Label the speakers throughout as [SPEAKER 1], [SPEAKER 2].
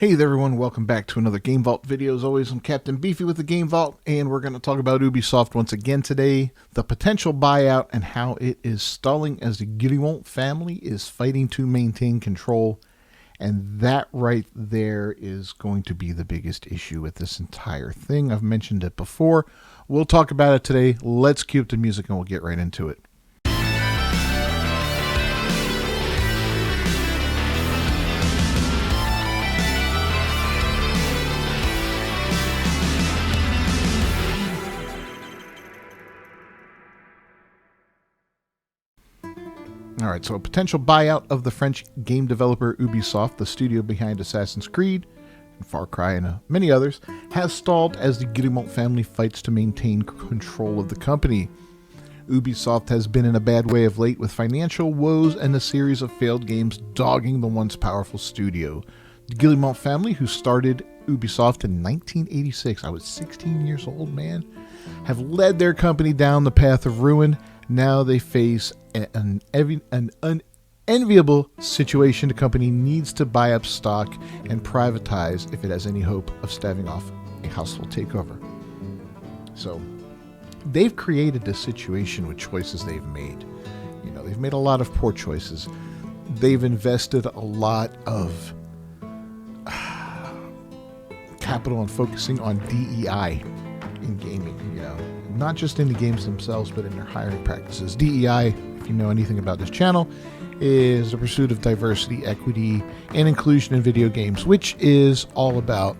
[SPEAKER 1] Hey there everyone, welcome back to another Game Vault video. As always, I'm Captain Beefy with the Game Vault, and we're going to talk about Ubisoft once again today, the potential buyout, and how it is stalling as the Buyout family is fighting to maintain control. And that right there is going to be the biggest issue with this entire thing. I've mentioned it before. We'll talk about it today. Let's cue up the music and we'll get right into it. Alright, so a potential buyout of the French game developer Ubisoft, the studio behind Assassin's Creed, and Far Cry, and many others, has stalled as the Buyout family fights to maintain control of the company. Ubisoft has been in a bad way of late, with financial woes and a series of failed games dogging the once powerful studio. The Buyout family, who started Ubisoft in 1986, I was 16 years old, man, have led their company down the path of ruin. Now they face an unenviable situation. The company needs to buy up stock and privatize if it has any hope of staving off a hostile takeover. So they've created this situation with choices they've made. You know, they've made a lot of poor choices. They've invested a lot of capital on focusing on DEI in gaming, you know, not just in the games themselves, but in their hiring practices. DEI, if you know anything about this channel, is the pursuit of diversity, equity, and inclusion in video games, which is all about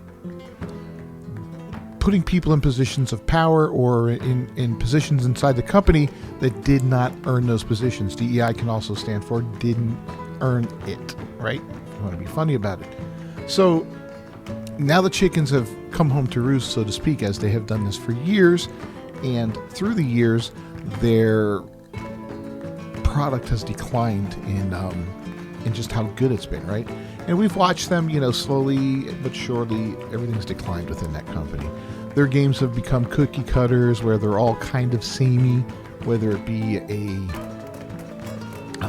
[SPEAKER 1] putting people in positions of power or in positions inside the company that did not earn those positions. DEI can also stand for didn't earn it, right? You want to be funny about it. So now the chickens have come home to roost, so to speak, as they have done this for years. And through the years, their product has declined in just how good it's been, right? And we've watched them, you know, slowly but surely, everything's declined within that company. Their games have become cookie cutters, where they're all kind of samey, whether it be a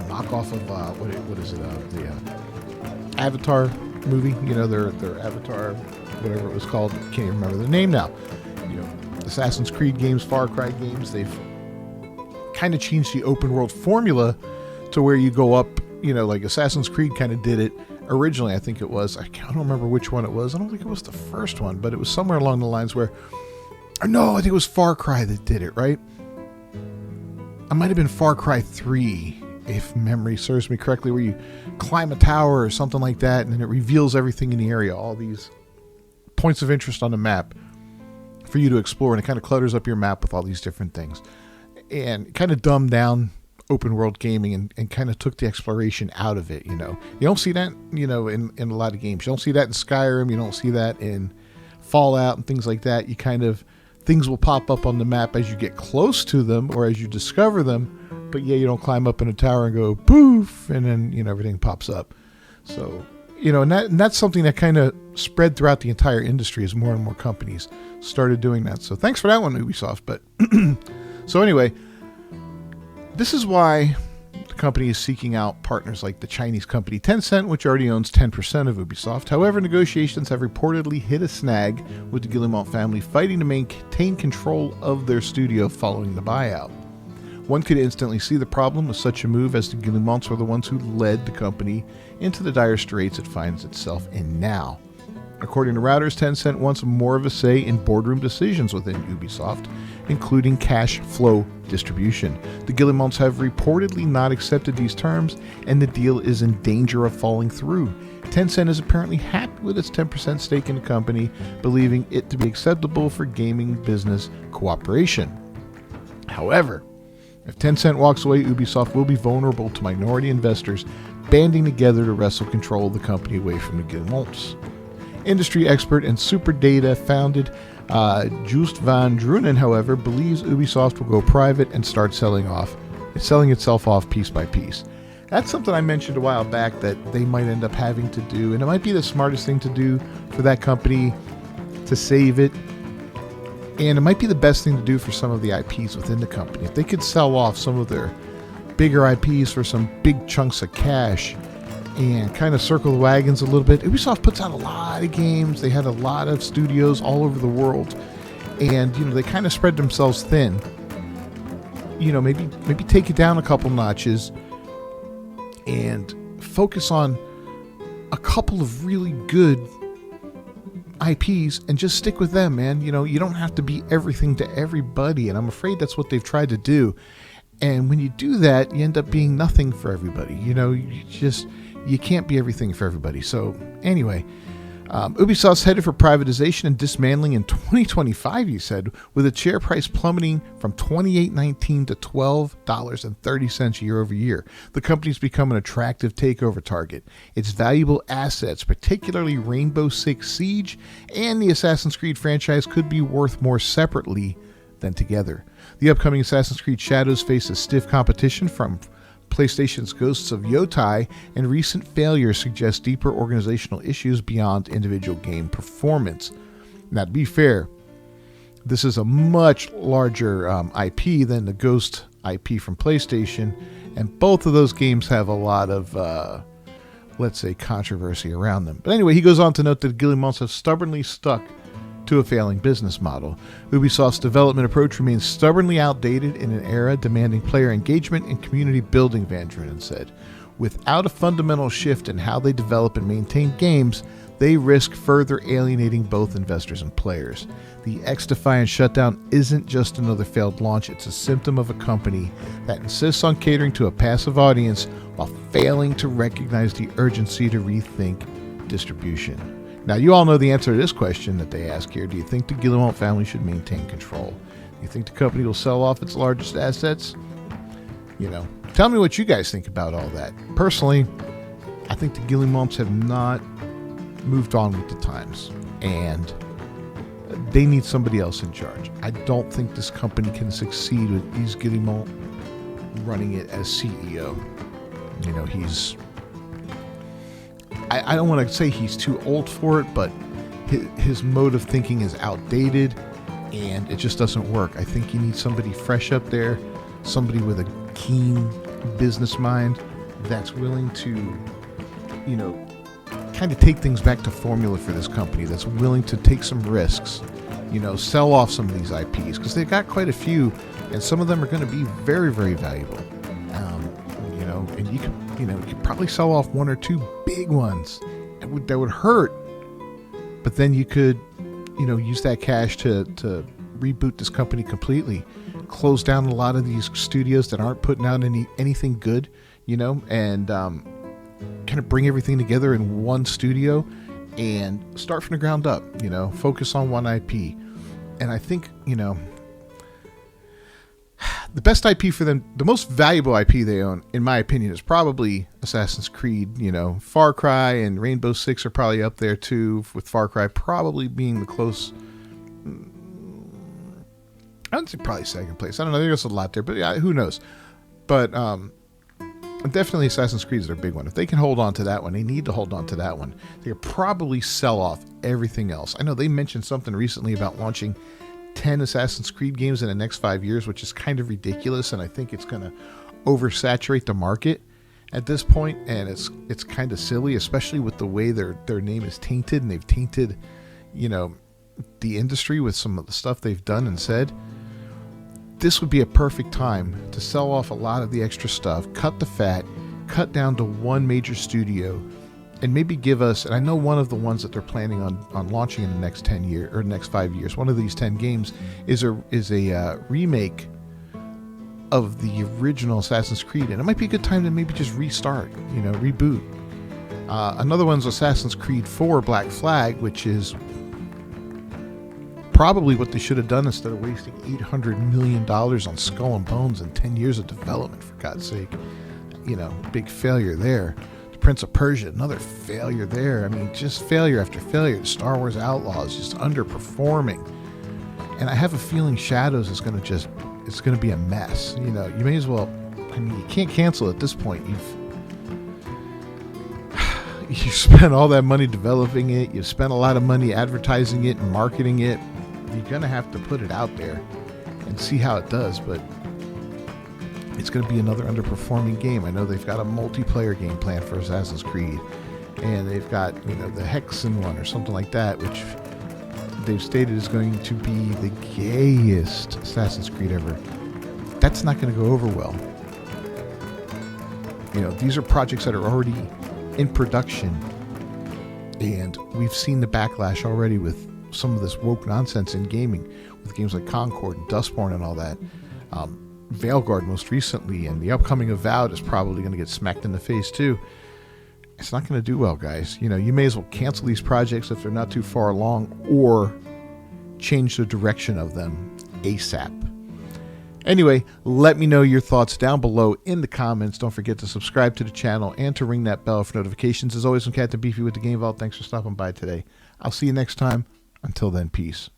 [SPEAKER 1] knockoff of what is it? The Avatar movie, you know, their Avatar, whatever it was called, can't even remember the name now. You know, Assassin's Creed games, Far Cry games, they've kind of changed the open world formula to where you go up, you know, like Assassin's Creed kind of did it originally. I think it was, I don't remember which one it was. I don't think it was the first one, but it was somewhere along the lines where, or no, I think it was Far Cry that did it, right? It might have been Far Cry 3, if memory serves me correctly, where you climb a tower or something like that, and then it reveals everything in the area, all these points of interest on the map for you to explore, and it kind of clutters up your map with all these different things, and kind of dumbed down open world gaming and kind of took the exploration out of it. You know, you don't see that, you know, in a lot of games. You don't see that in Skyrim, you don't see that in Fallout and things like that. You kind of, things will pop up on the map as you get close to them or as you discover them, but yeah, you don't climb up in a tower and go poof and then, you know, everything pops up. So, you know, and that's something that kind of spread throughout the entire industry as more and more companies started doing that. So thanks for that one, Ubisoft. But so anyway, this is why the company is seeking out partners like the Chinese company Tencent, which already owns 10% of Ubisoft. However, negotiations have reportedly hit a snag, with the Guillemot family fighting to maintain control of their studio following the buyout. One could instantly see the problem with such a move, as the Guillemots are the ones who led the company into the dire straits it finds itself in now. According to Routers, Tencent wants more of a say in boardroom decisions within Ubisoft, including cash flow distribution. The Guillemots have reportedly not accepted these terms, and the deal is in danger of falling through. Tencent is apparently happy with its 10% stake in the company, believing it to be acceptable for gaming business cooperation. However, if Tencent walks away, Ubisoft will be vulnerable to minority investors banding together to wrestle control of the company away from the Guillemots. Industry expert and Super Data founded Joost van Drunen, however, believes Ubisoft will go private and start selling itself off piece by piece. That's something I mentioned a while back that they might end up having to do, and it might be the smartest thing to do for that company to save it. And it might be the best thing to do for some of the IPs within the company. If they could sell off some of their bigger IPs for some big chunks of cash, and kind of circle the wagons a little bit. Ubisoft puts out a lot of games. They had a lot of studios all over the world, and they kind of spread themselves thin. Maybe take it down a couple notches and focus on a couple of really good IPs and just stick with them, man. You don't have to be everything to everybody, and I'm afraid that's what they've tried to do. And when you do that, you end up being nothing for everybody. You can't be everything for everybody. So anyway, Ubisoft's headed for privatization and dismantling in 2025, he said, with its share price plummeting from $28.19 to $12.30 year over year. The company's become an attractive takeover target. Its valuable assets, particularly Rainbow Six Siege and the Assassin's Creed franchise, could be worth more separately than together. The upcoming Assassin's Creed Shadows faces stiff competition from PlayStation's Ghosts of Yotai, and recent failures suggest deeper organizational issues beyond individual game performance. Now, to be fair, this is a much larger IP than the Ghost IP from PlayStation, and both of those games have a lot of, let's say, controversy around them. But anyway, he goes on to note that Guillemot have stubbornly stuck to a failing business model. Ubisoft's development approach remains stubbornly outdated in an era demanding player engagement and community building, Van Drunen said. Without a fundamental shift in how they develop and maintain games, they risk further alienating both investors and players. The XDefiant shutdown isn't just another failed launch, it's a symptom of a company that insists on catering to a passive audience while failing to recognize the urgency to rethink distribution. Now, you all know the answer to this question that they ask here. Do you think the Guillemot family should maintain control? Do you think the company will sell off its largest assets? Tell me what you guys think about all that. Personally, I think the Guillemots have not moved on with the times, and they need somebody else in charge. I don't think this company can succeed with Yves Guillemot running it as CEO. He's... I don't want to say he's too old for it, but his mode of thinking is outdated, and it just doesn't work. I think you need somebody fresh up there, somebody with a keen business mind that's willing to, kind of take things back to formula for this company, that's willing to take some risks, sell off some of these IPs, because they've got quite a few, and some of them are going to be very, very valuable. And you could probably sell off one or two big ones that would hurt, but then you could, use that cash to reboot this company completely, close down a lot of these studios that aren't putting out anything good, and kind of bring everything together in one studio and start from the ground up, focus on one IP. And I think, the best IP for them, the most valuable IP they own, in my opinion, is probably Assassin's Creed. Far Cry and Rainbow Six are probably up there too, with Far Cry probably being the close... I would say probably second place. I don't know, there's a lot there, but yeah, who knows. But definitely Assassin's Creed is their big one. If they can hold on to that one, they need to hold on to that one. They could probably sell off everything else. I know they mentioned something recently about launching 10 Assassin's Creed games in the next 5 years, which is kind of ridiculous, and I think it's going to oversaturate the market at this point, and it's kind of silly, especially with the way their name is tainted, and they've tainted, the industry with some of the stuff they've done and said. This would be a perfect time to sell off a lot of the extra stuff, cut the fat, cut down to one major studio, and maybe give us, and I know one of the ones that they're planning on launching in the next 10 years or next 5 years, one of these 10 games is a remake of the original Assassin's Creed, and it might be a good time to maybe just restart, reboot. Another one's Assassin's Creed 4 Black Flag, which is probably what they should have done instead of wasting $800 million on Skull and Bones and 10 years of development, for God's sake. Big failure there. Prince of Persia, another failure there. I mean, just failure after failure. Star Wars Outlaws just underperforming. And I have a feeling Shadows is going to it's going to be a mess. You may as well, you can't cancel at this point. You've spent all that money developing it. You've spent a lot of money advertising it and marketing it. You're going to have to put it out there and see how it does. But it's going to be another underperforming game. I know they've got a multiplayer game planned for Assassin's Creed, and they've got, you know, the Hexen one or something like that, which they've stated is going to be the gayest Assassin's Creed ever. That's not going to go over well. You know, these are projects that are already in production, and we've seen the backlash already with some of this woke nonsense in gaming, with games like Concord and Dustborn and all that. Veilguard most recently, and the upcoming Avowed is probably going to get smacked in the face too. It's not going to do well, guys. You know, you may as well cancel these projects if they're not too far along, or change the direction of them ASAP. Anyway, let me know your thoughts down below in the comments. Don't forget to subscribe to the channel and to ring that bell for notifications. As always, I'm Captain Beefy with the Game Vault. Thanks for stopping by today. I'll see you next time. Until then, peace.